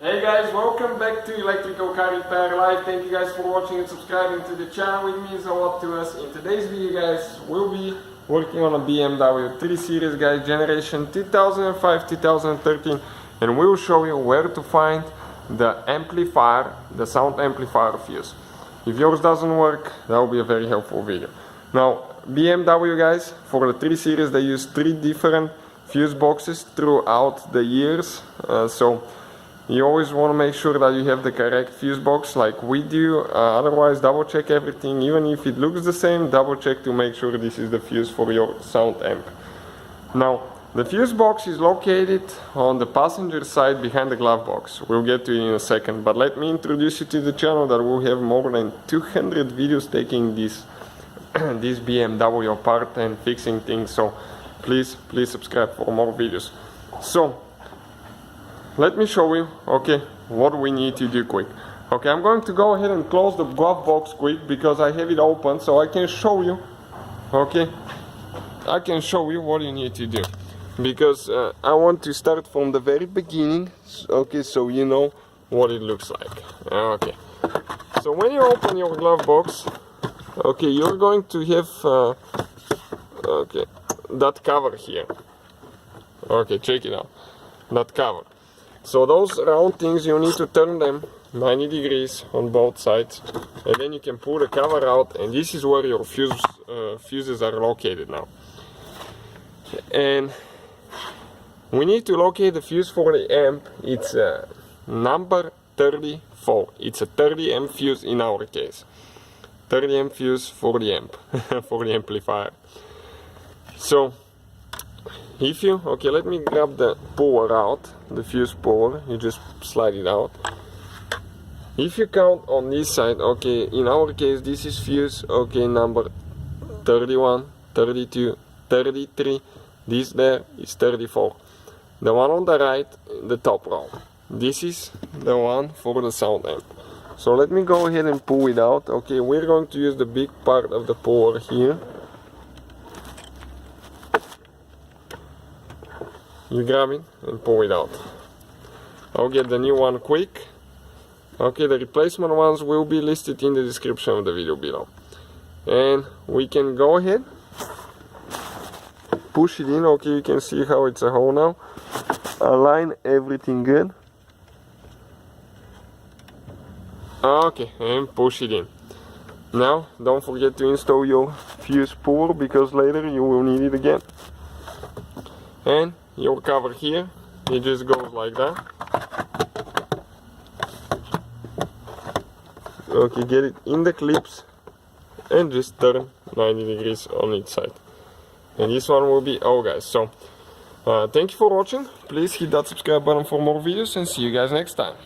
Hey guys, welcome back to Electrical Car Repair Live. Thank you guys for watching and subscribing to the channel. It means a lot to us. In today's video guys, we'll be working on a BMW 3 Series guys, generation 2005-2013, and we'll show you where to find the amplifier, the sound amplifier fuse. If yours doesn't work, that will be a very helpful video. Now, BMW guys, for the 3 Series they use 3 different fuse boxes throughout the years, so you always want to make sure that you have the correct fuse box like we do, otherwise double check everything. Even if it looks the same, double check to make sure this is the fuse for your sound amp. Now, the fuse box is located on the passenger side behind the glove box. We'll get to it in a second, but let me introduce you to the channel that will have more than 200 videos taking this this BMW apart and fixing things, so please subscribe for more videos. So let me show you, okay, what we need to do quick. Okay, I'm going to go ahead and close the glove box quick because I have it open so I can show you, okay, I can show you what you need to do. Because I want to start from the very beginning, okay, so you know what it looks like. Okay, so when you open your glove box, okay, you're going to have, okay, that cover here. Okay, check it out, that cover. So those round things, you need to turn them 90 degrees on both sides, and then you can pull the cover out, and this is where your fuses are located now. And we need to locate the fuse for the amp. It's number 34. It's a 30 amp fuse in our case. 30 amp fuse for the amp, for the amplifier. So if you, okay, let me grab the puller out, the fuse puller, you just slide it out. If you count on this side, okay, in our case this is fuse, okay, number 31, 32, 33, this there is 34. The one on the right, the top row, this is the one for the sound amp. So let me go ahead and pull it out. Okay, we're going to use the big part of the puller here. You grab it and pull it out. I'll get the new one quick. Okay, the replacement ones will be listed in the description of the video below. And we can go ahead, push it in. Okay, you can see how it's a hole now. Align everything good. Okay, and push it in. Now, don't forget to install your fuse puller because later you will need it again. And your cover here, it just goes like that. Okay, get it in the clips and just turn 90 degrees on each side. And this one will be all guys. So thank you for watching. Please hit that subscribe button for more videos and see you guys next time.